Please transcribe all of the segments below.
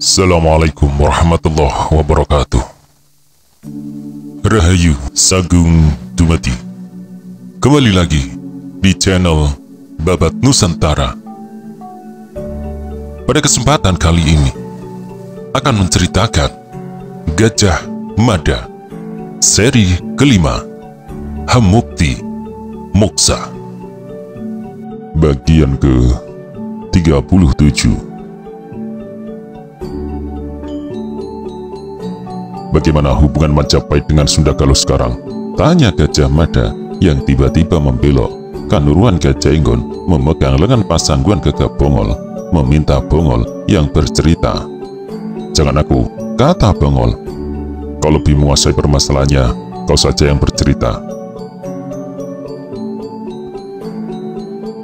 Assalamualaikum warahmatullahi wabarakatuh. Rahayu Sagung Dumadi. Kembali lagi di channel Babat Nusantara. Pada kesempatan kali ini akan menceritakan Gajah Mada seri kelima, Hamukti Moksa, bagian ke-37. Bagaimana hubungan Majapahit dengan Sunda Galuh sekarang? Tanya Gajah Mada yang tiba-tiba membelok. Kanuruan Gajah Enggon memegang lengan Pasangguan Gagak Bongol, meminta Bongol yang bercerita. Jangan aku, kata Bongol. Kau lebih menguasai permasalahannya, kau saja yang bercerita.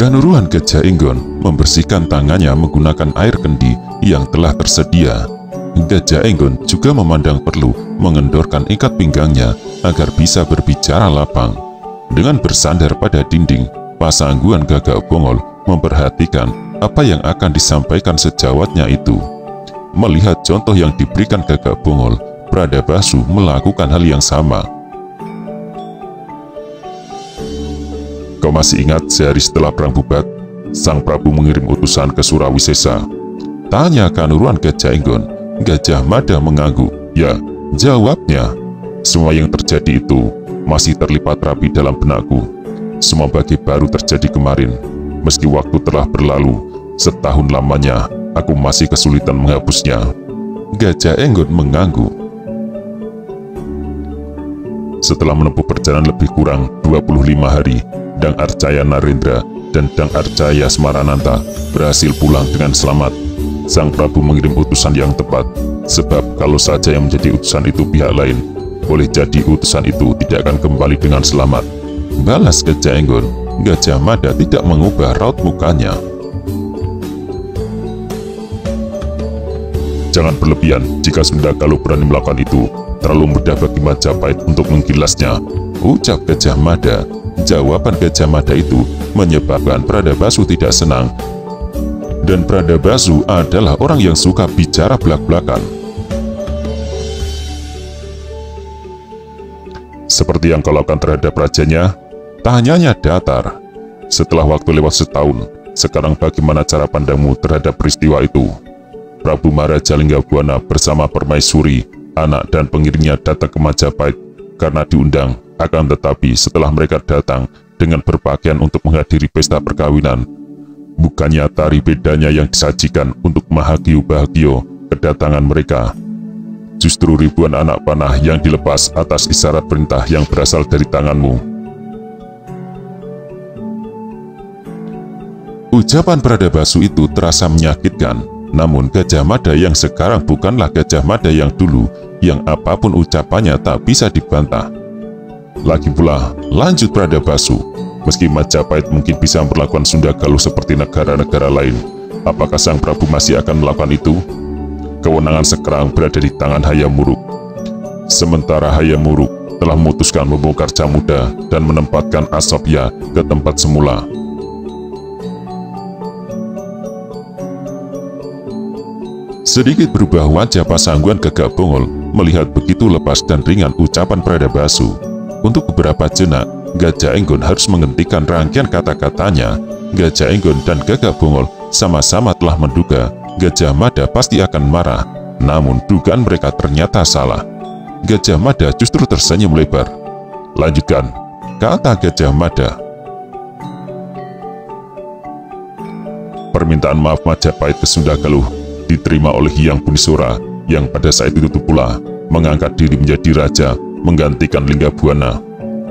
Kanuruan Gajah Enggon membersihkan tangannya menggunakan air kendi yang telah tersedia. Gajah Enggon juga memandang perlu mengendorkan ikat pinggangnya agar bisa berbicara lapang. Dengan bersandar pada dinding, Pasangguan Gagak Bongol memperhatikan apa yang akan disampaikan sejawatnya itu. Melihat contoh yang diberikan Gagak Bongol, Pradabasu melakukan hal yang sama. Kau masih ingat sehari setelah perang Bubat, Sang Prabu mengirim utusan ke Surawisesa? Tanya Kanuruan Gajah Enggon. Gajah Mada mengangguk. Ya, jawabnya. Semua yang terjadi itu masih terlipat rapi dalam benakku. Semua bagai baru terjadi kemarin. Meski waktu telah berlalu, setahun lamanya, aku masih kesulitan menghapusnya. Gajah Enggon mengangguk. Setelah menempuh perjalanan lebih kurang 25 hari, Dang Arjaya Narendra dan Dang Arjaya Smarananta berhasil pulang dengan selamat. Sang Prabu mengirim utusan yang tepat, sebab kalau saja yang menjadi utusan itu pihak lain, boleh jadi utusan itu tidak akan kembali dengan selamat. Balas Gajah Enggon. Gajah Mada tidak mengubah raut mukanya. Jangan berlebihan jika Sunda Galuh berani melakukan itu. Terlalu mudah bagi Majapahit untuk menggilasnya, ucap Gajah Mada. Jawaban Gajah Mada itu menyebabkan Pradabasu tidak senang. Dan Pradabasu adalah orang yang suka bicara belak-belakan. Seperti yang kau lakukan terhadap rajanya? Tanyanya datar. Setelah waktu lewat setahun, sekarang bagaimana cara pandangmu terhadap peristiwa itu? Prabu Maharaja Linggabwana bersama Permaisuri, anak dan pengiringnya datang ke Majapahit karena diundang. Akan tetapi setelah mereka datang dengan berpakaian untuk menghadiri pesta perkawinan, bukannya tari bedanya yang disajikan untuk Mahagio-Bahagio kedatangan mereka, justru ribuan anak panah yang dilepas atas isyarat perintah yang berasal dari tanganmu. Ucapan Pradabasu itu terasa menyakitkan, namun Gajah Mada yang sekarang bukanlah Gajah Mada yang dulu, yang apapun ucapannya tak bisa dibantah. Lagi pula, lanjut Pradabasu, meski Majapahit mungkin bisa memperlakukan Sunda Galuh seperti negara-negara lain, apakah Sang Prabu masih akan melakukan itu? Kewenangan sekarang berada di tangan Hayam Wuruk. Sementara Hayam Wuruk telah memutuskan membongkar Camuda dan menempatkan Asopya ke tempat semula. Sedikit berubah wajah Pasangguan Gagak Bongol melihat begitu lepas dan ringan ucapan Pradabasu. Untuk beberapa jenak, Gajah Enggon harus menghentikan rangkaian kata-katanya. Gajah Enggon dan Gagak Bongol sama-sama telah menduga Gajah Mada pasti akan marah, namun dugaan mereka ternyata salah. Gajah Mada justru tersenyum lebar. Lanjutkan, kata Gajah Mada. Permintaan maaf Majapahit ke Sunda Galuh diterima oleh Hyang Bunisura, yang pada saat itu pula mengangkat diri menjadi raja menggantikan Linggabwana.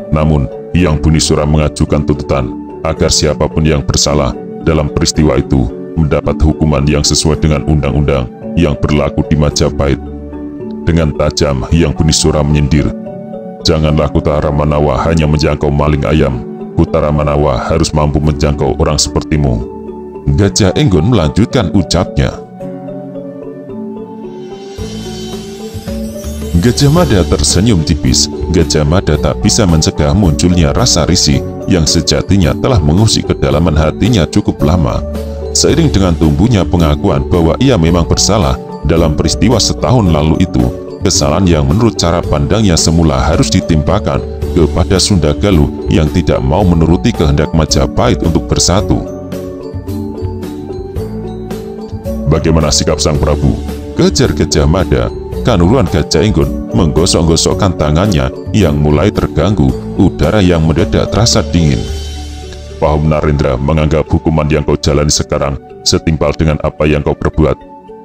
Namun, Hyang Bunisura mengajukan tuntutan agar siapapun yang bersalah dalam peristiwa itu mendapat hukuman yang sesuai dengan undang-undang yang berlaku di Majapahit. Dengan tajam, Hyang Bunisura menyindir, "Janganlah Kutara Manawa hanya menjangkau maling ayam. Kutara Manawa harus mampu menjangkau orang sepertimu." Gajah Enggon melanjutkan ucapnya. Gajah Mada tersenyum tipis. Gajah Mada tak bisa mencegah munculnya rasa risih yang sejatinya telah mengusik kedalaman hatinya cukup lama. Seiring dengan tumbuhnya pengakuan bahwa ia memang bersalah dalam peristiwa setahun lalu itu, kesalahan yang menurut cara pandangnya semula harus ditimpakan kepada Sunda Galuh yang tidak mau menuruti kehendak Majapahit untuk bersatu. Bagaimana sikap sang Prabu? Kejar Gajah Mada, Kanuruhan Gajah Enggon menggosok-gosokkan tangannya yang mulai terganggu, udara yang mendadak terasa dingin. Pahum Narendra menganggap hukuman yang kau jalani sekarang setimpal dengan apa yang kau perbuat.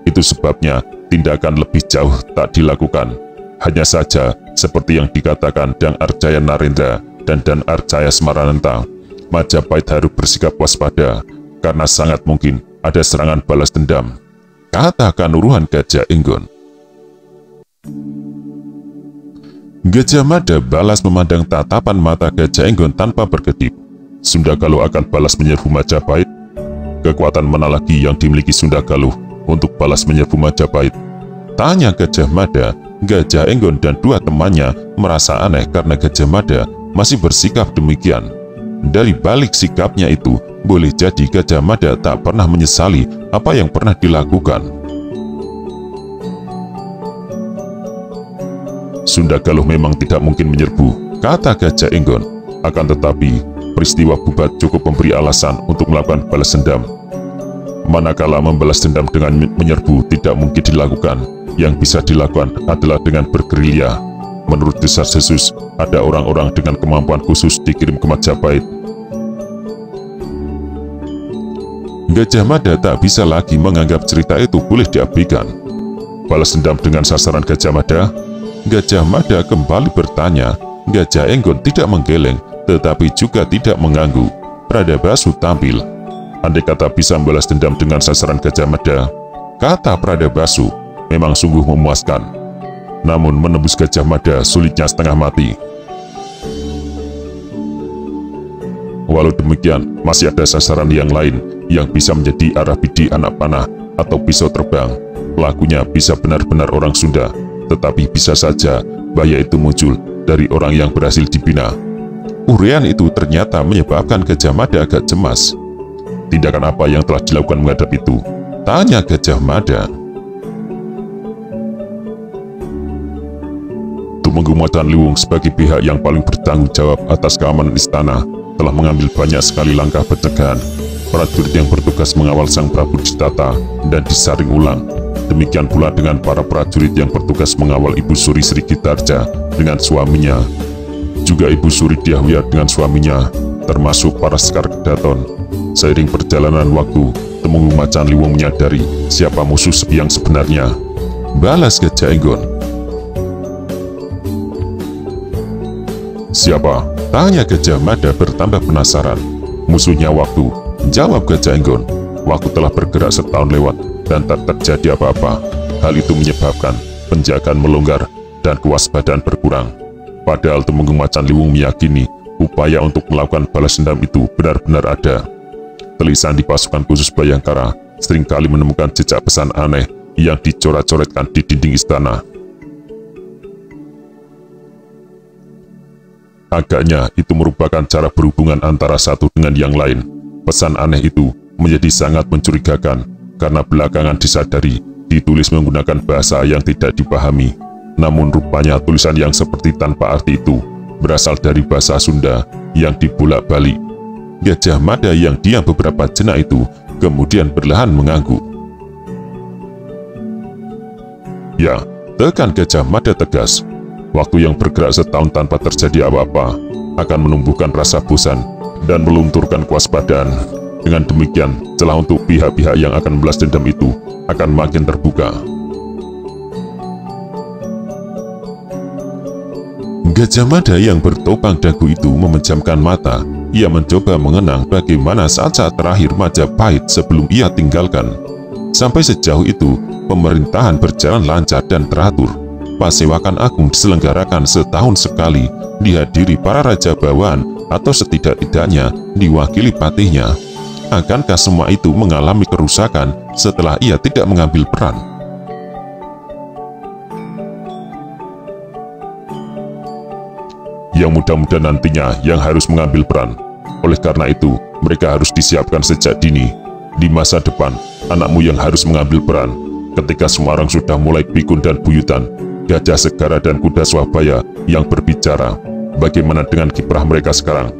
Itu sebabnya tindakan lebih jauh tak dilakukan. Hanya saja, seperti yang dikatakan Dang Arjaya Narendra dan Dan Arjaya Smarananta, Majapahit harus bersikap waspada, karena sangat mungkin ada serangan balas dendam, kata Kanuruhan Gajah Enggon. Gajah Mada balas memandang tatapan mata Gajah Enggon tanpa berkedip. Sunda Galuh akan balas menyerbu Majapahit? Kekuatan mana lagi yang dimiliki Sunda Galuh untuk balas menyerbu Majapahit? Tanya Gajah Mada. Gajah Enggon dan dua temannya merasa aneh karena Gajah Mada masih bersikap demikian. Dari balik sikapnya itu, boleh jadi Gajah Mada tak pernah menyesali apa yang pernah dilakukan. Sunda Galuh memang tidak mungkin menyerbu, kata Gajah Enggon. Akan tetapi, peristiwa Bubat cukup memberi alasan untuk melakukan balas dendam. Manakala membalas dendam dengan menyerbu tidak mungkin dilakukan, yang bisa dilakukan adalah dengan bergerilya. Menurut desas-desus, ada orang-orang dengan kemampuan khusus dikirim ke Majapahit. Gajah Mada tak bisa lagi menganggap cerita itu boleh diabaikan. Balas dendam dengan sasaran Gajah Mada? Gajah Mada kembali bertanya. Gajah Enggon tidak menggeleng, tetapi juga tidak mengganggu. Pradabasu tampil. Andai kata bisa membalas dendam dengan sasaran Gajah Mada, kata Pradabasu, memang sungguh memuaskan. Namun menembus Gajah Mada sulitnya setengah mati. Walau demikian, masih ada sasaran yang lain yang bisa menjadi arah bidik anak panah atau pisau terbang. Pelakunya bisa benar-benar orang Sunda, tetapi bisa saja bahaya itu muncul dari orang yang berhasil dibina. Uraian itu ternyata menyebabkan Gajah Mada agak cemas. Tindakan apa yang telah dilakukan menghadap itu? Tanya Gajah Mada. Tumenggung Macanliwung sebagai pihak yang paling bertanggung jawab atas keamanan istana telah mengambil banyak sekali langkah pencegahan. Prajurit yang bertugas mengawal Sang Prabu ditata dan disaring ulang. Demikian pula dengan para prajurit yang bertugas mengawal Ibu Suri Sri Gitarja dengan suaminya. Juga Ibu Suri Dyahwya dengan suaminya, termasuk para Sekar Kedaton. Seiring perjalanan waktu, Tumenggung Macanliwung menyadari siapa musuh yang sebenarnya. Balas Gajah Enggon. Siapa? Tanya Gajah Mada bertambah penasaran. Musuhnya waktu, jawab Gajah Enggon. Waktu telah bergerak setahun lewat dan tak terjadi apa-apa. Hal itu menyebabkan penjagaan melonggar dan kewaspadaan berkurang. Padahal Tumenggung Macanliwung meyakini upaya untuk melakukan balas dendam itu benar-benar ada. Tulisan di pasukan khusus Bayangkara seringkali menemukan jejak pesan aneh yang dicoret-coretkan di dinding istana. Agaknya itu merupakan cara berhubungan antara satu dengan yang lain. Pesan aneh itu menjadi sangat mencurigakan karena belakangan disadari ditulis menggunakan bahasa yang tidak dipahami. Namun rupanya tulisan yang seperti tanpa arti itu berasal dari bahasa Sunda yang dibolak-balik. Gajah Mada yang diam beberapa jenak itu kemudian perlahan mengangguk. Ya, tekan Gajah Mada tegas. Waktu yang bergerak setahun tanpa terjadi apa-apa akan menumbuhkan rasa bosan dan melunturkan kewaspadaan. Dengan demikian, celah untuk pihak-pihak yang akan membalas dendam itu akan makin terbuka. Gajah Mada yang bertopang dagu itu memejamkan mata. Ia mencoba mengenang bagaimana saat-saat terakhir Majapahit sebelum ia tinggalkan. Sampai sejauh itu, pemerintahan berjalan lancar dan teratur. Pasewakan agung diselenggarakan setahun sekali, dihadiri para raja bawaan atau setidak-tidaknya diwakili patihnya. Akankah semua itu mengalami kerusakan setelah ia tidak mengambil peran? Yang muda-muda nantinya yang harus mengambil peran, Oleh karena itu, mereka harus disiapkan sejak dini. Di masa depan, anakmu yang harus mengambil peran. Ketika semua orang sudah mulai pikun dan buyutan, Gajah Segara dan Kuda Swabaya yang berbicara. Bagaimana dengan kiprah mereka sekarang?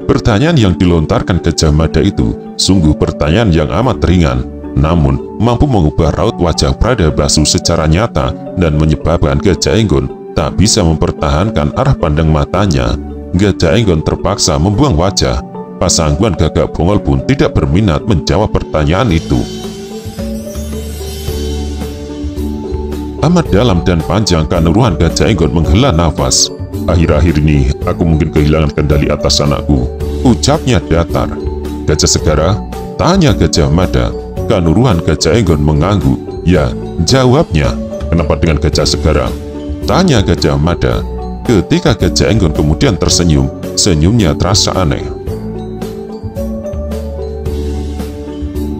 Pertanyaan yang dilontarkan Gajah Mada itu sungguh pertanyaan yang amat ringan, namun mampu mengubah raut wajah Pradabasu secara nyata dan menyebabkan Gajah Enggon tak bisa mempertahankan arah pandang matanya. Gajah Enggon terpaksa membuang wajah. Pasangguan Gagak Bongol pun tidak berminat menjawab pertanyaan itu. Amat dalam dan panjang Kanuruhan Gajah Enggon menghela nafas. Akhir-akhir ini aku mungkin kehilangan kendali atas anakku, ucapnya datar. Gajah Segara? Tanya Gajah Mada. Kanuruhan Gajah Enggon mengangguk. Ya, jawabnya. Kenapa dengan Gajah Segara? Tanya Gajah Mada. Ketika Gajah Enggon kemudian tersenyum, senyumnya terasa aneh.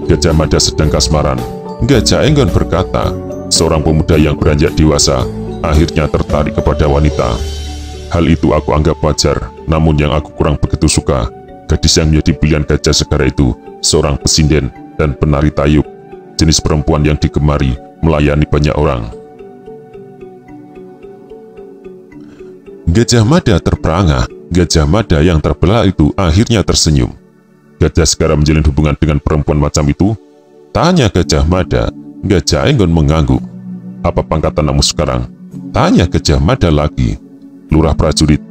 Gajah Mada sedang kasmaran. Gajah Enggon berkata, seorang pemuda yang beranjak dewasa akhirnya tertarik kepada wanita. Hal itu aku anggap wajar, namun yang aku kurang begitu suka, gadis yang menjadi pilihan Gajah Segara itu seorang pesinden dan penari tayub, jenis perempuan yang digemari melayani banyak orang. Gajah Mada terperangah. Gajah Mada yang terbelah itu akhirnya tersenyum. Gajah Segara menjalin hubungan dengan perempuan macam itu? Tanya Gajah Mada. Gajah Enggon mengangguk. Apa pangkat anakmu sekarang? Tanya Gajah Mada lagi. Lurah prajurit.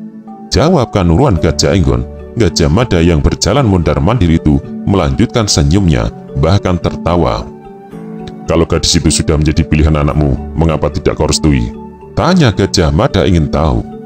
Jawab Kanuruhan Gajah Enggon. Gajah Mada yang berjalan mondar-mandir itu melanjutkan senyumnya, bahkan tertawa. Kalau gadis itu sudah menjadi pilihan anakmu, mengapa tidak kau restui? Tanya Gajah Mada ingin tahu.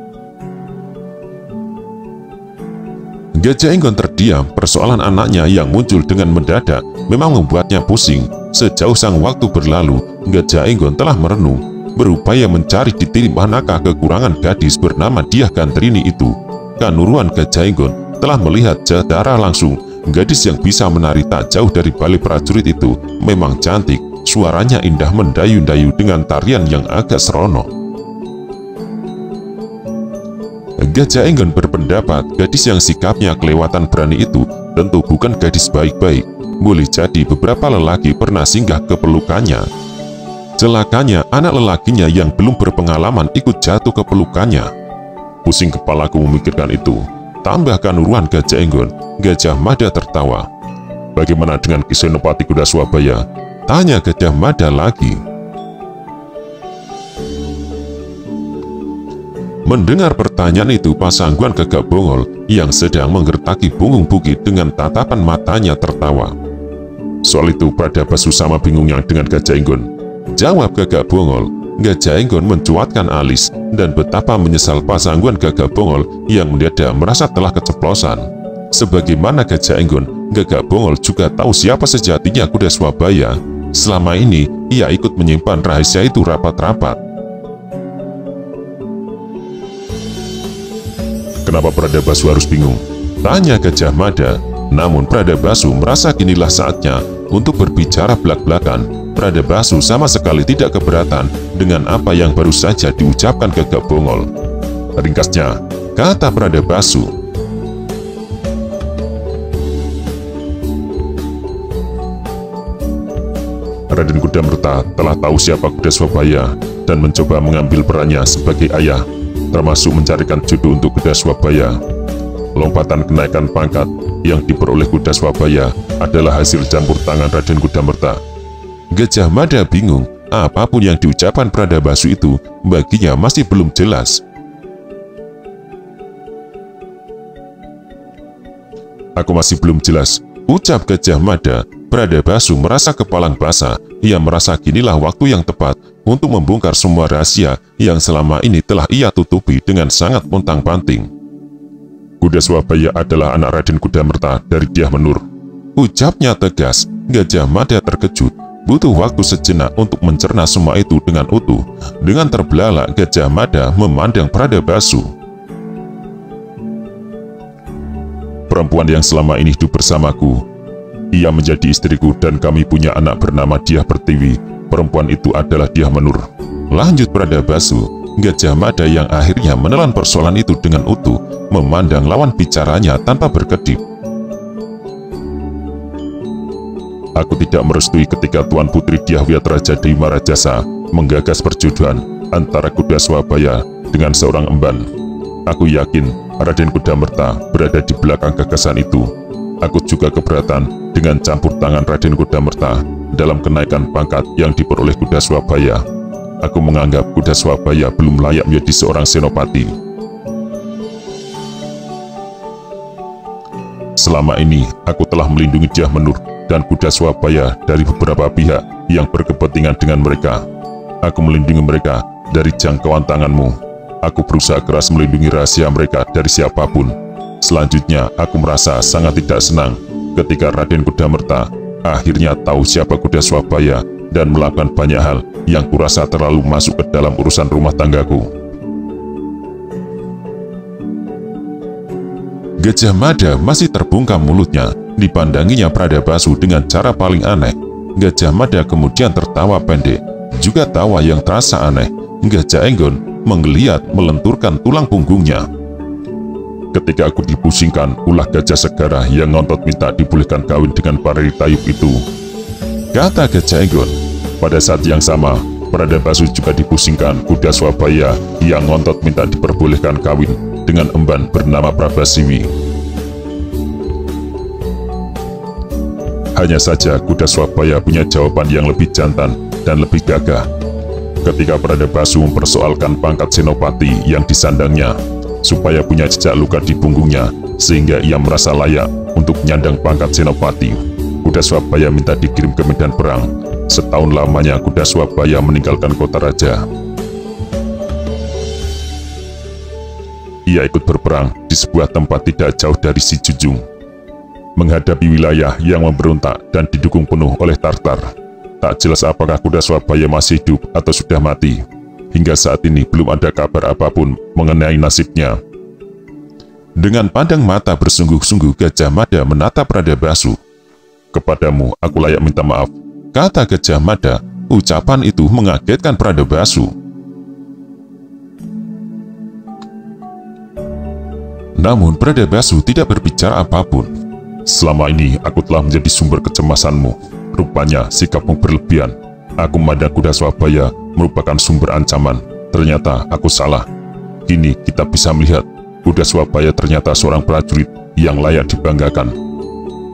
Gajah Enggon terdiam. Persoalan anaknya yang muncul dengan mendadak memang membuatnya pusing. Sejauh sang waktu berlalu, Gajah Enggon telah merenung, berupaya mencari titik manakah kekurangan gadis bernama Diah Gantrini itu. Kanuruhan Gajah Enggon telah melihat secara langsung gadis yang bisa menari tak jauh dari balik prajurit itu memang cantik. Suaranya indah mendayu-dayu dengan tarian yang agak seronok. Gajah Enggon berpendapat gadis yang sikapnya kelewatan berani itu tentu bukan gadis baik-baik. Boleh jadi beberapa lelaki pernah singgah ke pelukannya. Celakanya anak lelakinya yang belum berpengalaman ikut jatuh ke pelukannya. Pusing kepalaku memikirkan itu. Tambah Kanuruhan Gajah Enggon. Gajah Mada tertawa. Bagaimana dengan Ki Senopati Kuda Swabaya? Tanya Gajah Mada lagi. Mendengar pertanyaan itu, Pasangguan Gagak Bongol yang sedang menggertaki punggung bukit dengan tatapan matanya tertawa. Soal itu Pradabasu sama bingungnya dengan Gajah Enggon. Jawab Gagak Bongol. Gajah Enggon mencuatkan alis dan betapa menyesal Pasangguan Gagak Bongol yang mendadak merasa telah keceplosan. Sebagaimana Gajah Enggon, Gagak Bongol juga tahu siapa sejatinya Kuda Swabaya. Selama ini ia ikut menyimpan rahasia itu rapat-rapat. Kenapa Pradabasu harus bingung? Tanya Gajah Mada. Namun Pradabasu merasa kinilah saatnya untuk berbicara belak-belakan. Pradabasu sama sekali tidak keberatan dengan apa yang baru saja diucapkan Gagak Bongol. Ringkasnya, kata Pradabasu, Raden Kudamerta telah tahu siapa Kuda Swabaya dan mencoba mengambil perannya sebagai ayah, termasuk mencarikan jodoh untuk Kuda Swabaya. Lompatan kenaikan pangkat yang diperoleh Kuda Swabaya adalah hasil campur tangan Raden Kudamerta. Gajah Mada bingung. Apapun yang diucapkan Pradabasu itu baginya masih belum jelas. Aku masih belum jelas, ucap Gajah Mada. Pradabasu merasa kepalang basah. Ia merasa kinilah waktu yang tepat untuk membongkar semua rahasia yang selama ini telah ia tutupi dengan sangat pontang-panting. Kuda Swabaya adalah anak Raden Kudamerta dari Dyah Menur, ucapnya tegas. Gajah Mada terkejut. Butuh waktu sejenak untuk mencerna semua itu dengan utuh. Dengan terbelalak Gajah Mada memandang Pradabasu. Perempuan yang selama ini hidup bersamaku, ia menjadi istriku dan kami punya anak bernama Dyah Pertiwi. Perempuan itu adalah Dyah Menur, lanjut Pradabasu. Gajah Mada yang akhirnya menelan persoalan itu dengan utuh, memandang lawan bicaranya tanpa berkedip. Aku tidak merestui ketika Tuan Putri Dyahyat Raja Dewi Marajasa menggagas perjodohan antara kuda Swabaya dengan seorang emban. Aku yakin Raden Kudamerta berada di belakang gagasan itu. Aku juga keberatan dengan campur tangan Raden Kudamerta dalam kenaikan pangkat yang diperoleh kuda Swabaya. Aku menganggap kuda Swabaya belum layak menjadi seorang senopati. Selama ini, aku telah melindungi Dyah Menur dan kuda Swabaya dari beberapa pihak yang berkepentingan dengan mereka. Aku melindungi mereka dari jangkauan tanganmu. Aku berusaha keras melindungi rahasia mereka dari siapapun. Selanjutnya, aku merasa sangat tidak senang ketika Raden Kudamerta akhirnya tahu siapa kuda Swabaya dan melakukan banyak hal yang kurasa terlalu masuk ke dalam urusan rumah tanggaku. Gajah Mada masih terbungkam mulutnya. Dipandanginya Pradabasu dengan cara paling aneh. Gajah Mada kemudian tertawa pendek, juga tawa yang terasa aneh. Gajah Enggon menggeliat melenturkan tulang punggungnya. Ketika aku dipusingkan ulah Gajah Segara yang ngontot minta dibolehkan kawin dengan Pareri Tayub itu, kata Gajah Enggon. Pada saat yang sama, Pradabasu juga dipusingkan kuda Swabaya yang ngontot minta diperbolehkan kawin dengan emban bernama Prabasiwi. Hanya saja kuda Swabaya punya jawaban yang lebih jantan dan lebih gagah. Ketika Pradabasu mempersoalkan pangkat senopati yang disandangnya, supaya punya jejak luka di punggungnya sehingga ia merasa layak untuk menyandang pangkat senopati, kuda Swabaya minta dikirim ke medan perang. Setahun lamanya kuda Swabaya meninggalkan kota raja. Ia ikut berperang di sebuah tempat tidak jauh dari Sijujung, menghadapi wilayah yang memberontak dan didukung penuh oleh Tartar. Tak jelas apakah kuda Swabaya masih hidup atau sudah mati. Hingga saat ini belum ada kabar apapun mengenai nasibnya. Dengan pandang mata bersungguh-sungguh, Gajah Mada menatap Pradabasu. "Kepadamu aku layak minta maaf," kata Gajah Mada. Ucapan itu mengagetkan Pradabasu. Namun Pradabasu tidak berbicara apapun. "Selama ini aku telah menjadi sumber kecemasanmu. Rupanya sikapmu berlebihan. Aku memandang kuda Swabaya merupakan sumber ancaman. Ternyata aku salah. Kini kita bisa melihat kuda Swabaya ternyata seorang prajurit yang layak dibanggakan.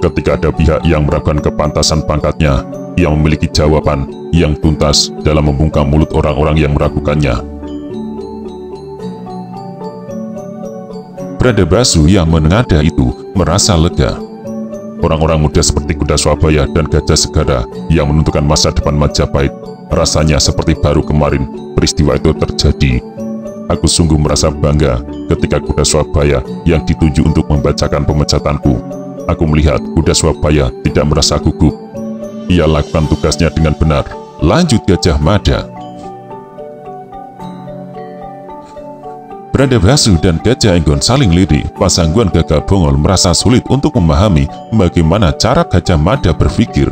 Ketika ada pihak yang meragukan kepantasan pangkatnya, ia memiliki jawaban yang tuntas dalam membungkam mulut orang-orang yang meragukannya." Pradabasu yang menengadah itu merasa lega. Orang-orang muda seperti kuda Swabaya dan Gajah Segara yang menentukan masa depan Majapahit, rasanya seperti baru kemarin peristiwa itu terjadi. Aku sungguh merasa bangga ketika kuda Swabaya yang dituju untuk membacakan pemecatanku. Aku melihat kuda Swabaya tidak merasa gugup. Ia lakukan tugasnya dengan benar. Lanjut Gajah Mada. Pradabasu dan Gajah Enggon saling lirik. Pasangguan Gagak Bongol merasa sulit untuk memahami bagaimana cara Gajah Mada berpikir.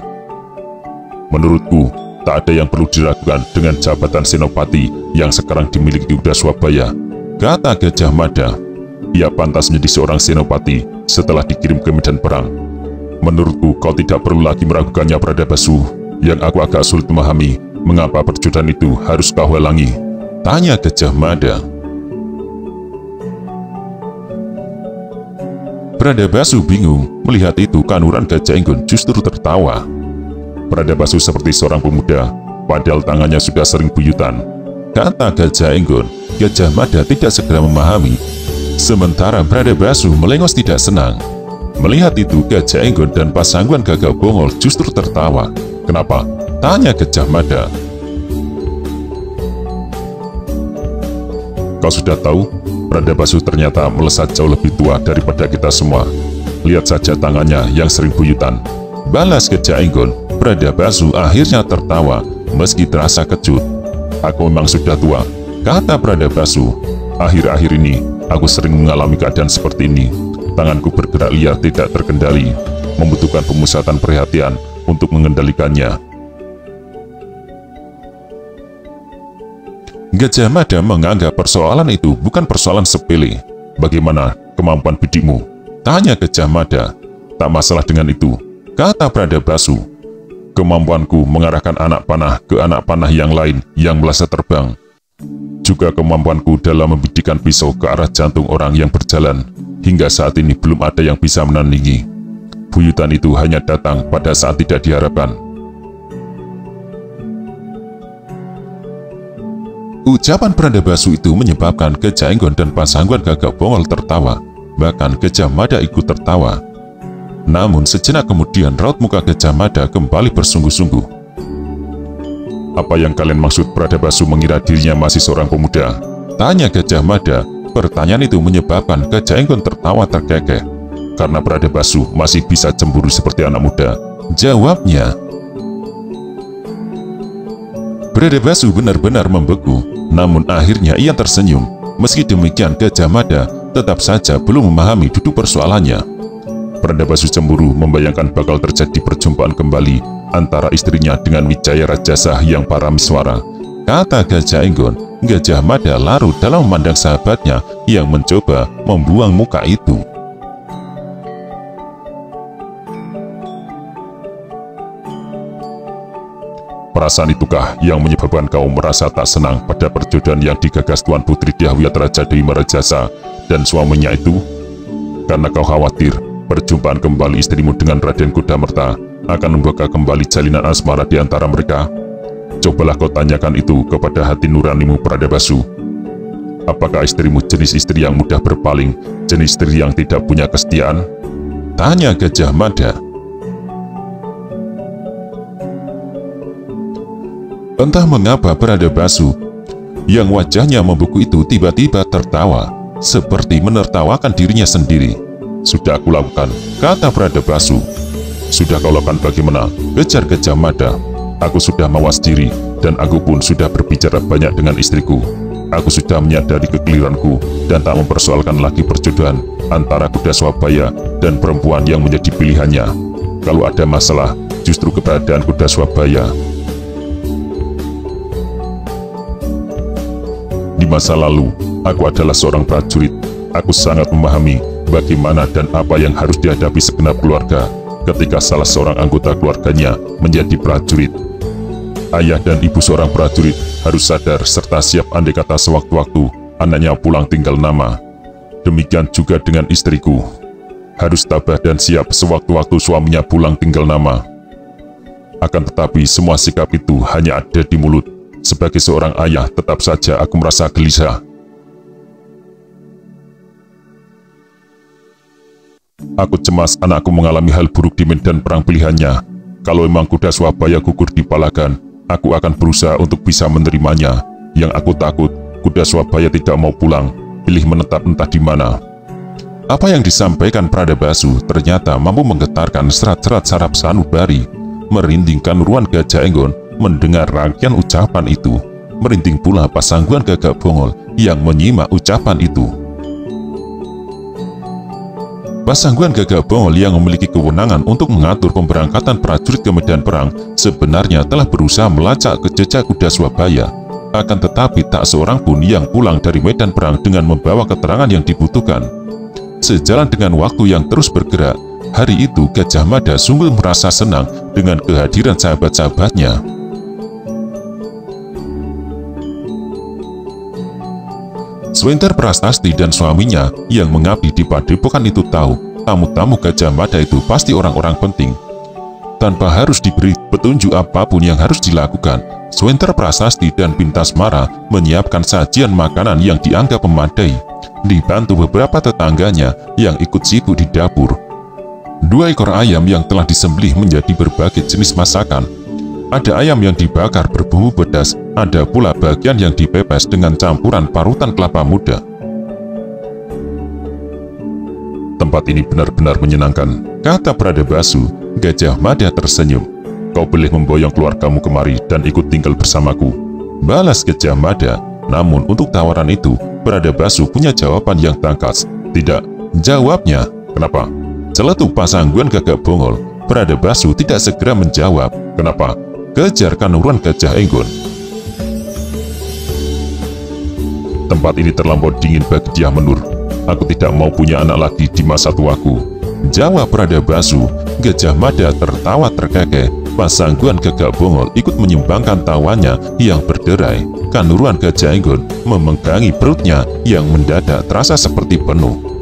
"Menurutku, tak ada yang perlu diragukan dengan jabatan senopati yang sekarang dimiliki kuda Swabaya," kata Gajah Mada. "Ia pantas menjadi seorang senopati setelah dikirim ke medan perang. Menurutku kau tidak perlu lagi meragukannya, Pradabasu. Yang aku agak sulit memahami, mengapa perjodohan itu harus kau halangi?" tanya Gajah Mada. Pradabasu bingung. Melihat itu, Kanuran Gajah Enggon justru tertawa. Pradabasu seperti seorang pemuda, padahal tangannya sudah sering buyutan. Kata Gajah Enggon. Gajah Mada tidak segera memahami. Sementara Pradabasu melengos tidak senang. Melihat itu, Gajah Enggon dan Pasangguan Gagak Bongol justru tertawa. "Kenapa?" tanya Gajah Mada. "Kau sudah tahu? Pradabasu ternyata melesat jauh lebih tua daripada kita semua. Lihat saja tangannya yang sering buyutan," balas Gajah Enggon. Pradabasu akhirnya tertawa meski terasa kecut. "Aku memang sudah tua," kata Pradabasu. "Akhir-akhir ini aku sering mengalami keadaan seperti ini. Tanganku bergerak liar tidak terkendali, membutuhkan pemusatan perhatian untuk mengendalikannya." Gajah Mada menganggap persoalan itu bukan persoalan sepele. Bagaimana kemampuan bidikmu? Tanya Gajah Mada. Tak masalah dengan itu, kata Bradabasu. Kemampuanku mengarahkan anak panah ke anak panah yang lain yang melasa terbang. Juga kemampuanku dalam membidikkan pisau ke arah jantung orang yang berjalan. Hingga saat ini belum ada yang bisa menandingi. Buyutan itu hanya datang pada saat tidak diharapkan. Ucapan Bradabasu itu menyebabkan Gajah Enggon dan Pasangguan Gagak Bongol tertawa. Bahkan Gajah Mada ikut tertawa. Namun sejenak kemudian raut muka Gajah Mada kembali bersungguh-sungguh. Apa yang kalian maksud? Bradabasu mengira dirinya masih seorang pemuda. Tanya Gajah Mada. Pertanyaan itu menyebabkan Gajah Enggon tertawa terkekeh. Karena Bradabasu masih bisa cemburu seperti anak muda. Jawabnya. Bradabasu benar-benar membeku. Namun akhirnya ia tersenyum. Meski demikian Gajah Mada tetap saja belum memahami duduk persoalannya. Bradabasu cemburu membayangkan bakal terjadi perjumpaan kembali antara istrinya dengan Wijaya Rajasa yang paramiswara. Kata Gajah Enggon, Gajah Mada larut dalam memandang sahabatnya yang mencoba membuang muka itu. Perasaan itukah yang menyebabkan kau merasa tak senang pada perjodohan yang digagas Tuan Putri Dyahwiyat Raja Dewi Marajasa dan suaminya itu? Karena kau khawatir perjumpaan kembali istrimu dengan Raden Kudamerta akan membuka kembali jalinan asmara di antara mereka? Cobalah kau tanyakan itu kepada hati nuranimu, Bradabasu. Apakah istrimu jenis istri yang mudah berpaling, jenis istri yang tidak punya kesetiaan? Tanya Gajah Mada. Entah mengapa Bradabasu yang wajahnya membeku itu tiba-tiba tertawa, seperti menertawakan dirinya sendiri. Sudah aku lakukan, kata Bradabasu. Sudah kau lakukan bagaimana? Kejar Gajah Mada. Aku sudah mawas diri, dan aku pun sudah berbicara banyak dengan istriku. Aku sudah menyadari kekeliruanku, dan tak mempersoalkan lagi perjodohan antara kuda Swabaya dan perempuan yang menjadi pilihannya. Kalau ada masalah, justru keberadaan kuda Swabaya. Di masa lalu, aku adalah seorang prajurit. Aku sangat memahami bagaimana dan apa yang harus dihadapi segenap keluarga ketika salah seorang anggota keluarganya menjadi prajurit. Ayah dan ibu seorang prajurit harus sadar serta siap andai kata sewaktu-waktu anaknya pulang tinggal nama. Demikian juga dengan istriku. Harus tabah dan siap sewaktu-waktu suaminya pulang tinggal nama. Akan tetapi semua sikap itu hanya ada di mulut. Sebagai seorang ayah, tetap saja aku merasa gelisah. Aku cemas anakku mengalami hal buruk di medan perang pilihannya. Kalau memang kuda Swabaya gugur di Palagan, aku akan berusaha untuk bisa menerimanya. Yang aku takut, kuda Swabaya tidak mau pulang, pilih menetap entah di mana. Apa yang disampaikan Bradabasu ternyata mampu menggetarkan serat-serat saraf sanubari, merindingkan ruan Gajah Enggon. Mendengar rangkaian ucapan itu, merinding pula Pasangguan Gagak Bongol yang menyimak ucapan itu. Pasangguan Gagak Bongol yang memiliki kewenangan untuk mengatur pemberangkatan prajurit ke medan perang sebenarnya telah berusaha melacak ke jejak kuda Swabaya. Akan tetapi tak seorang pun yang pulang dari medan perang dengan membawa keterangan yang dibutuhkan. Sejalan dengan waktu yang terus bergerak, hari itu Gajah Mada sungguh merasa senang dengan kehadiran sahabat-sahabatnya. Swenter Prasasti dan suaminya yang mengabdi di padepokan itu tahu tamu-tamu Gajah Mada itu pasti orang-orang penting. Tanpa harus diberi petunjuk apapun yang harus dilakukan, Swenter Prasasti dan Pintasmara menyiapkan sajian makanan yang dianggap memadai, dibantu beberapa tetangganya yang ikut sibuk di dapur. 2 ekor ayam yang telah disembelih menjadi berbagai jenis masakan. Ada ayam yang dibakar berbumbu pedas, ada pula bagian yang dipepes dengan campuran parutan kelapa muda. Tempat ini benar-benar menyenangkan, kata Bradabasu. Gajah Mada tersenyum. Kau boleh memboyong keluargamu kemari dan ikut tinggal bersamaku, balas Gajah Mada. Namun untuk tawaran itu, Bradabasu punya jawaban yang tangkas. Tidak, jawabnya. Kenapa? Celetuk Pasangguan Gagak Bongol. Bradabasu tidak segera menjawab. Kenapa? Kejar kanuruan Gajah Enggon. Tempat ini terlampau dingin bagi Dyah Menur. Aku tidak mau punya anak lagi di masa tuaku, jawab Rada Basu. Gajah Mada tertawa terkekeh. Pasangguan Gagak Bongol ikut menyumbangkan tawanya yang berderai. Kanuruan Gajah Enggon memegangi perutnya yang mendadak terasa seperti penuh.